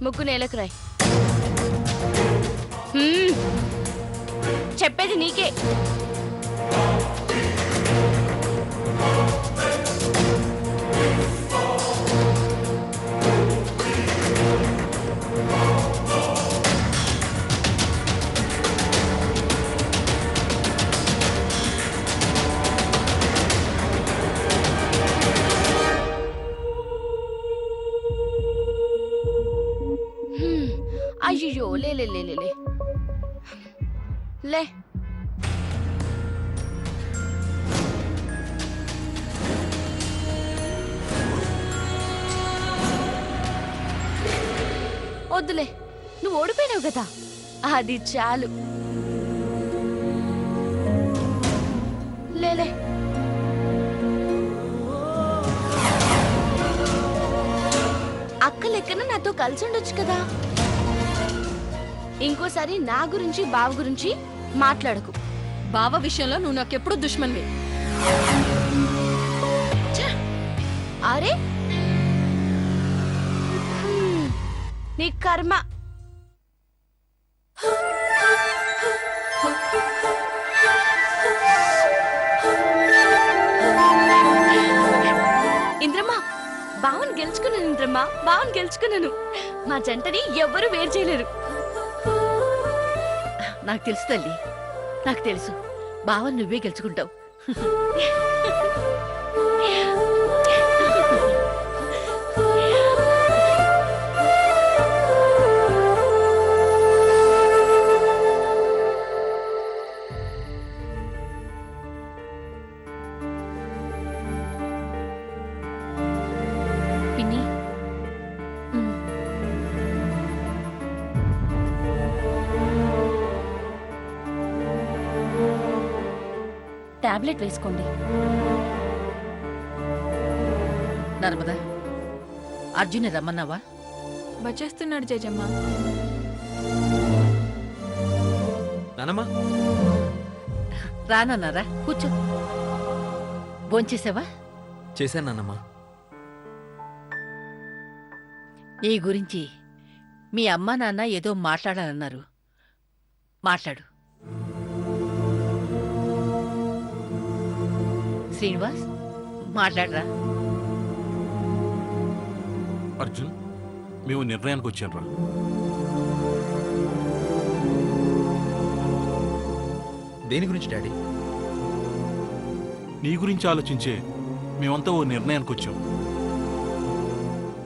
ముక్కు నేలకు రాయ్. చెప్పేది నీకే. అయ్యో లే లే లే లే లే. వద్దులే, నువ్వు ఓడిపోయినావు కదా, అది చాలు. లేలే. అక్క లెక్కన నాతో కలిసి ఉండొచ్చు కదా. ఇంకోసారి నా గురించి బావ గురించి మాట్లాడకు. బావ విషయంలో నువ్వు నాకెప్పుడు దుష్మన్వి. అరే నీ కర్మ. ఇంద్రమ్మా, బావని గెలుచుకున్నాను. ఇంద్రమ్మా, బావని గెలుచుకున్నాను. మా జంటని ఎవ్వరూ వేరు చేయలేరు. నాకు తెలుసు తల్లి, నాకు తెలుసు. బావని నువ్వే గెలుచుకుంటావు. పిన్ని, టాబ్లెట్ వేసుకోండి. నర్మదా, అర్జున్ రమ్మన్నావా? వచ్చేస్తున్నాడు జేజమ్మ. నానమ్మా, రానన్నారా? కూర్చో. భోంచేసావా? చేశాను నానమ్మా. ఈ గురించి మీ అమ్మా నాన్న ఏదో మాట్లాడాలన్నారు. మాట్లాడు. శ్రీనివాస్, మాట్లాడరా. అర్జున్, మేము నిర్ణయానికి వచ్చాను రా. దేని గురించి డాడీ? నీ గురించి ఆలోచించే మేమంతా ఓ నిర్ణయానికి వచ్చాం.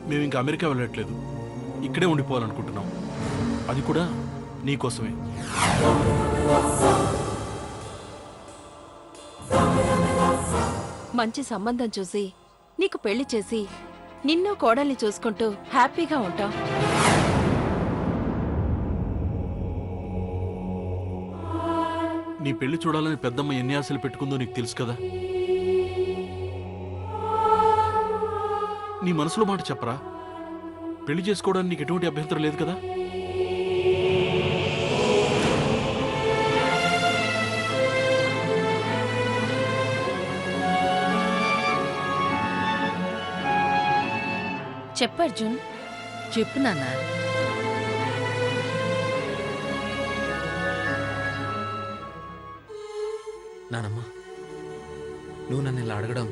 మేము ఇంకా అమెరికా వెళ్ళట్లేదు, ఇక్కడే ఉండిపోవాలనుకుంటున్నాం. అది కూడా నీకోసమే. మంచి సంబంధం చూసి నీకు పెళ్లి చేసి నిన్ను కోడల్ని చూసుకుంటూ హ్యాపీగా ఉంటాం. నీ పెళ్లి చూడాలని పెద్దమ్మ ఎన్ని ఆశలు పెట్టుకుందో నీకు తెలుసు కదా. నీ మనసులో మాట చెప్పరా. పెళ్లి చేసుకోవడానికి నీకు ఎటువంటి అభ్యంతరం లేదు కదా. చెప్పు అర్జున్. చెప్పు నాన్న. నానమ్మా, నువ్వు నన్ను ఇలా అడగడం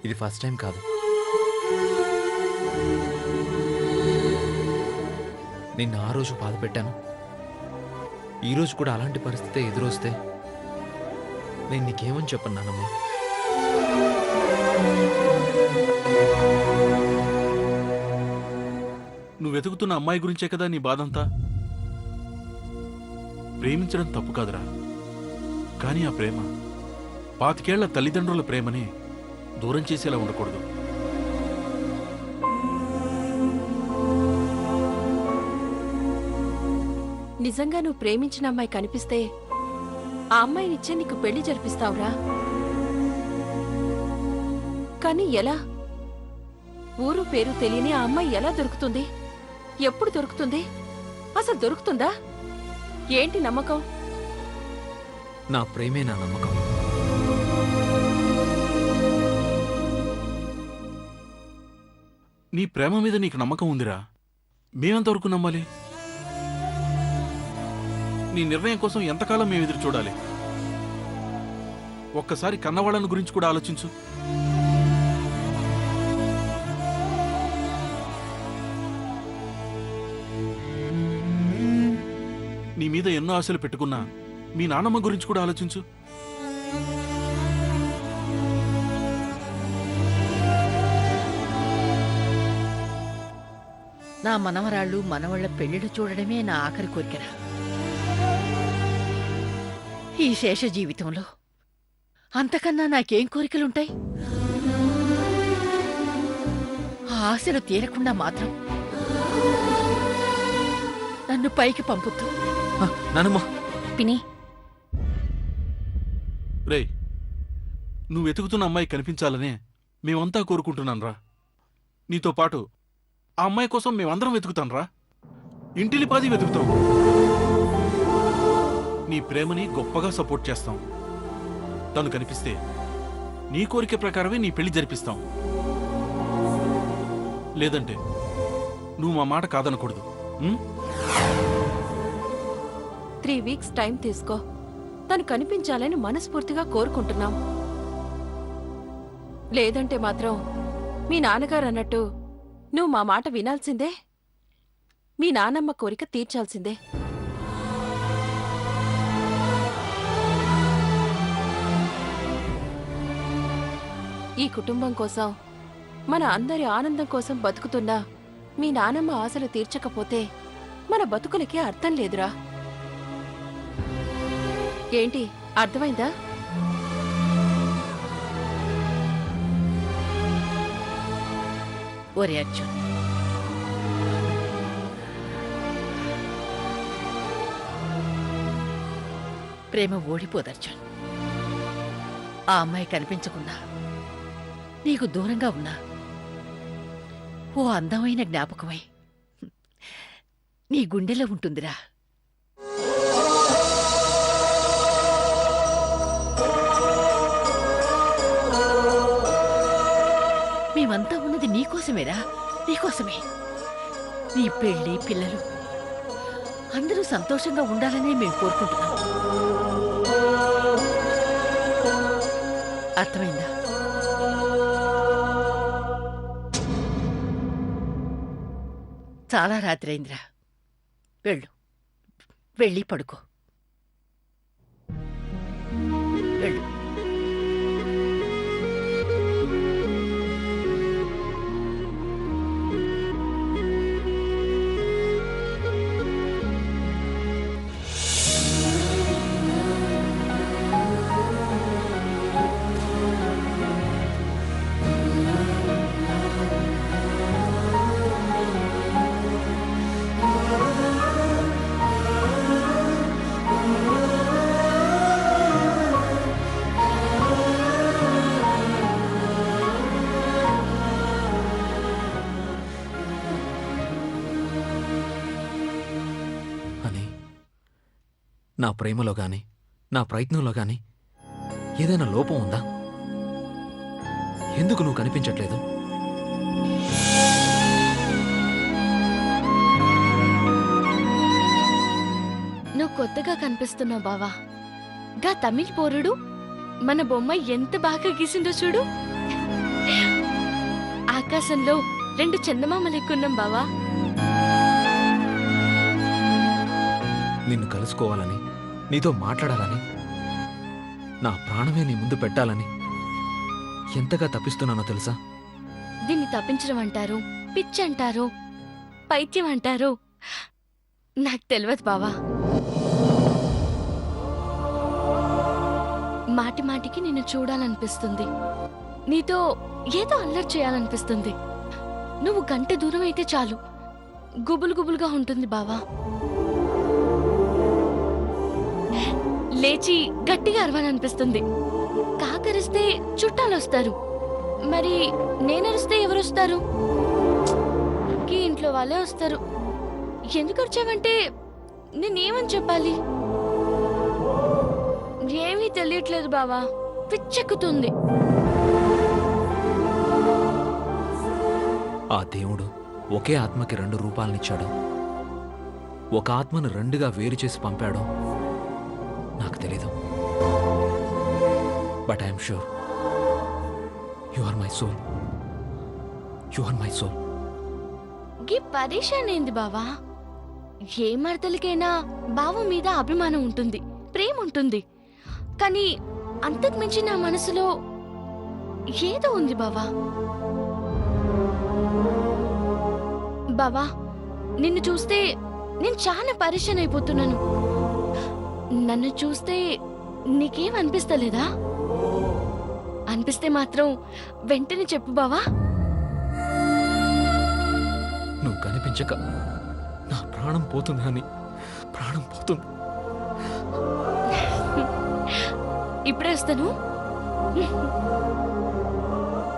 ఇది ఫస్ట్ టైం కాదు. నిన్ను ఆ రోజు బాధ పెట్టాను. ఈరోజు కూడా అలాంటి పరిస్థితి ఎదురొస్తే నేను నీకేమని చెప్పను నానమ్మా. నువ్వు వెతుకుతున్న అమ్మాయి గురించే కదా నీ బాధంతా. ప్రేమించడం తప్పు కాదురా, కానీ ఆ ప్రేమ 25 ఏళ్ల తల్లిదండ్రుల ప్రేమని దూరం చేసేలా ఉండకూడదు. నిజంగా నువ్వు ప్రేమించిన అమ్మాయి కనిపిస్తే ఆ అమ్మాయినిచ్చే నీకు పెళ్లి జరిపిస్తావురా. కానీ ఎలా? ఊరు పేరు తెలియని ఆ అమ్మాయి ఎలా దొరుకుతుంది? ఎప్పుడు దొరుకుతుంది? అసలు దొరుకుతుందా? ఏంటి నమ్మకం? నా ప్రేమే నా నమ్మకం. నీ ప్రేమ మీద నీకు నమ్మకం ఉందిరా, మేమెంతవరకు నమ్మాలి? నీ నిర్ణయం కోసం ఎంతకాలం మేము ఎదురు చూడాలి? ఒక్కసారి కన్నవాళ్ళని గురించి కూడా ఆలోచించు. నీ మీద ఎన్నో ఆశలు పెట్టుకున్నా మీ నాన్నమ్మ గురించి కూడా ఆలోచించు. నా మనవరాళ్ళు మనవళ్ళ పెళ్లిళ్ళు చూడడమే నా ఆఖరి కోరికరా. ఈ శేష జీవితంలో అంతకన్నా నాకేం కోరికలుంటాయి? ఆ ఆశలు తీరకుండా మాత్రం నన్ను పైకి పంపుతూ. నానమ్మ, పిని, రేయ్, నువ్వు వెతుకుతున్న అమ్మాయి కనిపించాలనే మేమంతా కోరుకుంటున్నాన్రా. నీతో పాటు ఆ అమ్మాయి కోసం మేమందరం వెతుకుతాన్రా. ఇంటిలిపాది వెతుకుతాం. నీ ప్రేమని గొప్పగా సపోర్ట్ చేస్తాం. తను కనిపిస్తే నీ కోరిక ప్రకారమే నీ పెళ్లి జరిపిస్తాం. లేదంటే నువ్వు మా మాట కాదనకూడదు. 3 వీక్స్ టైం తీసుకో. తను కనిపించాలని మనస్ఫూర్తిగా కోరుకుంటున్నాం. లేదంటే మాత్రం మీ నాన్నగారు అన్నట్టు నువ్వు మా మాట వినాల్సిందే. మీ నాన్నమ్మ కోరిక తీర్చాల్సిందే. ఈ కుటుంబం కోసం, మన అందరి ఆనందం కోసం బతుకుతున్నా మీ నానమ్మ ఆశలు తీర్చకపోతే మన బతుకులకి అర్థం లేదురా. ఏంటి, అర్థమైందా? ఒరే అర్జున్, ప్రేమ ఓడిపోదర్జున్. ఆ అమ్మాయి కనిపించకుండా నీకు దూరంగా ఉన్నా ఓ అందమైన జ్ఞాపకమై నీ గుండెలో ఉంటుందిరా. మేమంతా ఉన్నది నీకోసమేరా, నీకోసమే. నీ పెళ్లి, పిల్లలు అందరూ సంతోషంగా ఉండాలనే మేము కోరుకుంటున్నాం. అర్థమైందా? చాలా రాత్రి అయిందిరా. వెళ్ళి పడుకో. వెళ్ళు. నా ప్రేమలో గాని, నా ప్రయత్నంలో గాని ఏదైనా లోపం ఉందా? ఎందుకు నువ్వు కనిపించట్లేదు? నువ్వు కొత్తగా కనిపిస్తున్నావు బావా. గా తమిళ్ పోరుడు మన బొమ్మ ఎంత బాగా గీసిందో చూడు. ఆకాశంలో 2 చందమామలు ఎక్కున్నాం బావా. నిన్ను కలుసుకోవాలని, నీతో మాట్లాడాలని, నా ప్రాణమే నీ ముందు పెట్టాలని ఎంతగా తప్పిస్తున్నానో తెలుసా? దీన్ని తప్పించడం అంటారు, పిచ్చి అంటారు, పైత్యం అంటారు, నాకు తెలియదు బావా. మాటి మాటికి నిన్ను చూడాలనిపిస్తుంది. నీతో ఏదో అల్లరి చేయాలనిపిస్తుంది. నువ్వు గంట దూరం అయితే చాలు, గుబులు గుబులుగా ఉంటుంది బావా. లేచి గట్టిగా అరవాలనిపిస్తుంది. కాకరిస్తే చుట్టాలు వస్తారు. మరి నేనరిస్తే ఎవరొస్తారు? ఈ ఇంట్లో వాళ్ళే వస్తారు. ఎందుకు వచ్చావంటే నేనేమని చెప్పాలి? ఏమీ తెలియట్లేదు బావా, పిచ్చెక్కుతుంది. ఆ దేవుడు ఒకే ఆత్మకి 2 రూపాలనిచ్చాడో, ఒక ఆత్మను 2గా వేరు చేసి పంపాడో నాకు తెలీదు. But I'm sure you are my soul. You are my soul. గీ పరేషాన్ ఏంది బావా? ఏ మరదలికైనా బావ మీద అభిమానం ఉంటుంది, ప్రేమ ఉంటుంది. కానీ అంతకు మించి నా మనసులో ఏదో ఉంది బావా. బావా, నిన్ను చూస్తే నేను చాలా పరేషాన్ అయిపోతున్నాను. నన్ను చూస్తే నీకేం అనిపిస్తలేదా? అనిపిస్తే మాత్రం వెంటనే చెప్పు బావా. నువ్వు కనిపించక నా ప్రాణం పోతుంది అని, ప్రాణం పోతుంది. ఇప్పుడే వస్తాను.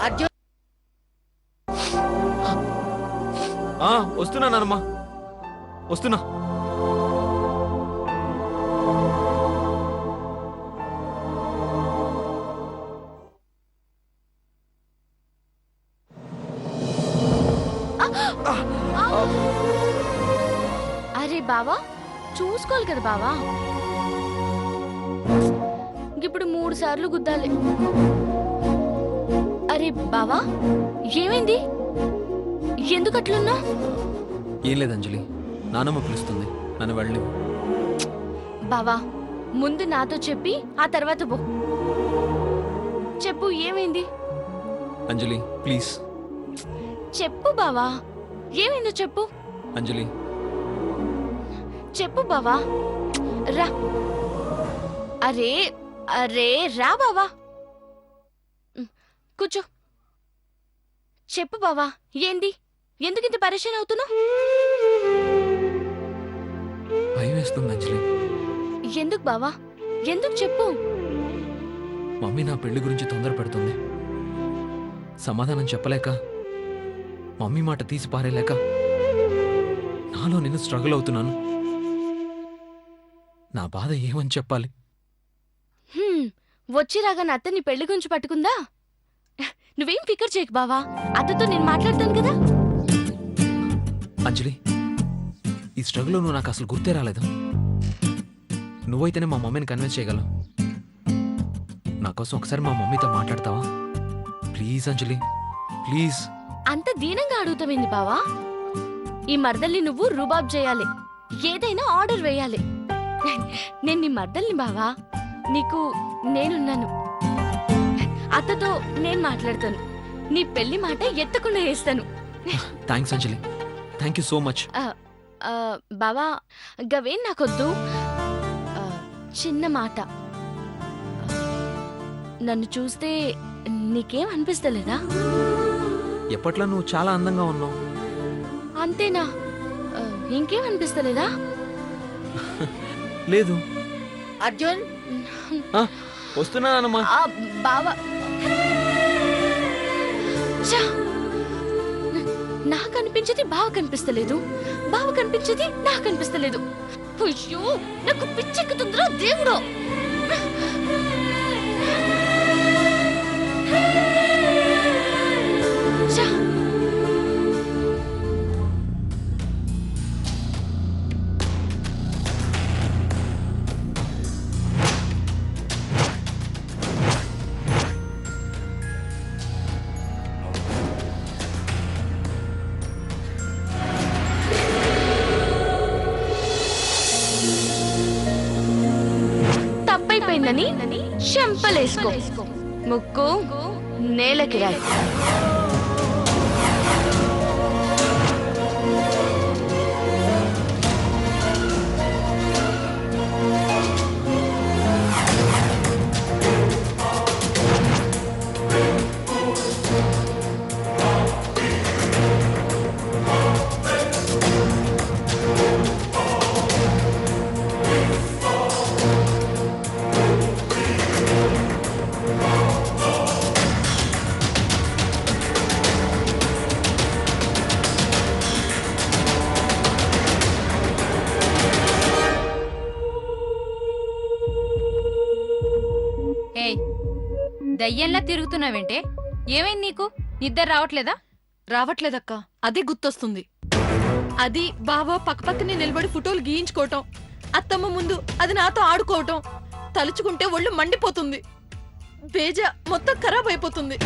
అర్జున్, వస్తున్నా నానమ్మా, వస్తున్నా. అరే బావా, చూసుకోవాలి కదా బావా. ఇప్పుడు 3 సార్లు గుద్దాలి. అరే బావా, ఏమైంది? ఎందుకు అట్లున్నా? ఏం లేదు అంజలి, నానమ్మ పిలుస్తుంది, నన్ను వెళ్ళలేవు. బావా, ముందు నాతో చెప్పి ఆ తర్వాత పో. చెప్పు, ఏమైంది? అంజలి ప్లీజ్. చెప్పు బావా, ఏమైందో చెప్పు. అంజలి చెప్పు బావా, రా. అరే అరే రా బావా, కూర్చో. చెప్పు బావా, ఏంది? ఎందుకింత పరేషాన్ అవుతున్నావు? భయం వేస్తుంది అంజలి. ఎందుకు బావా, ఎందుకు చెప్పు. మమ్మీ నా పెళ్లి గురించి తొందర పెడుతుంది. సమాధానం చెప్పలేక, మమ్మీ మాట తీసి పారేలేక నాలో నేను స్ట్రగుల్ అవుతున్నాను. నా బాధ ఏమని చెప్పాలి? వచ్చి రాగానే అత్త నీ పెళ్లి గురించి పట్టుకుందా? నువ్వేం ఫికర్ చేయకు బావా, అత్తతో నేను మాట్లాడతాను కదా. అంజలి, ఈ స్ట్రగుల్ నువ్వు నాకు అసలు గుర్తే రాలేదు. నువ్వైతేనే మా మమ్మీని కన్విన్స్ చేయగలవు. నా కోసం ఒకసారి మా మమ్మీతో మాట్లాడతావా ప్లీజ్? Anjali please. అంత దీనంగా అడుగుతావేంది బావా? ఈ మర్దల్ని నువ్వు రుబాబ్ చేయాలి, ఏదైనా ఆర్డర్ వేయాలి. నేను నీ మర్దల్ని బావా, నీకు నేనున్నాను. అత్తతో నేను మాట్లాడతాను, నీ పెళ్లి మాట ఎత్తకుండా వేస్తాను. Thanks Anjali, thank you so much. బావా, గవేం నాకొద్దు. చిన్న మాట, నన్ను చూస్తే నీకేం అనిపిస్తలేదా? ఎప్పట్లో నువ్వు చాలా అందంగా ఉన్నావు. అంతేనా? ఇంకేం అనిపిస్తలేదా? లేదు. అర్జున్, వస్తున్నానమ్మా. బావా, ఛా! నాకు అనిపించేది బావ కనిపిస్తలేదు, బావ కనిపించేది నాకు కనిపిస్తలేదు. అయ్యో, నాకు పిచ్చెక్కుతుందిరా దేవుడు. ఛా! తప్పైపోయిందని చెంపలేసుకో, ముక్కు నేలకి రాయి. ఏయ్, దయ్యంలా తిరుగుతున్నావేంటే? ఏమైంది నీకు? నిద్ర రావట్లేదా? రావట్లేదక్కా, అదే గుర్తొస్తుంది. అది బావ పక్కపక్కనే నిలబడి ఫోటోలు గీయించుకోవటం, అత్తమ్మ ముందు అది నాతో ఆడుకోవటం తలుచుకుంటే ఒళ్ళు మండిపోతుంది. బేజా మొత్తం ఖరాబ్ అయిపోతుంది.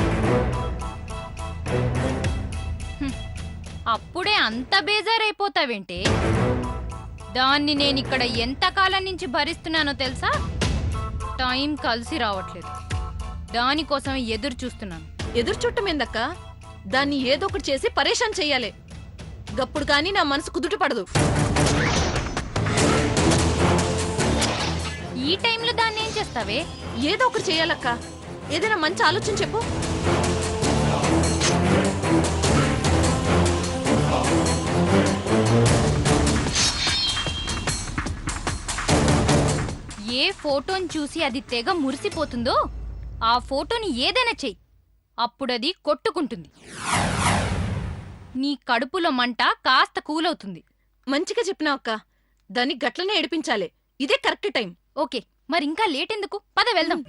అప్పుడే అంత బేజారైపోతావేంటే? దాన్ని నేనిక్కడ ఎంతకాలం నుంచి భరిస్తున్నానో తెలుసా? టైం కలిసి రావట్లేదు, దానికోసం ఎదురు చూస్తున్నాను. ఎదురు చుట్టమేందక్కా, దాన్ని ఏదో ఒకటి చేసి పరేషాన్ చెయ్యాలి. గప్పుడు కానీ నా మనసు కుదుట పడదు. ఈ టైంలో దాన్ని ఏం చేస్తావే? ఏదో ఒకటి చెయ్యాలక్కా. ఏదైనా మంచి ఆలోచన చెప్పు. ఏ ఫోటోని చూసి అది తెగ మురిసిపోతుందో ఆ ఫోటోని ఏదైనా చెయ్యి, అప్పుడది కొట్టుకుంటుంది. నీ కడుపులో మంట కాస్త కూలవుతుంది. మంచిగా చెప్పినావు అక్క. దాన్ని గట్లనే ఏడిపించాలి. ఇదే కరెక్ట్ టైం. ఓకే, మరి ఇంకా లేట్ ఎందుకు? పద వెళ్దాం.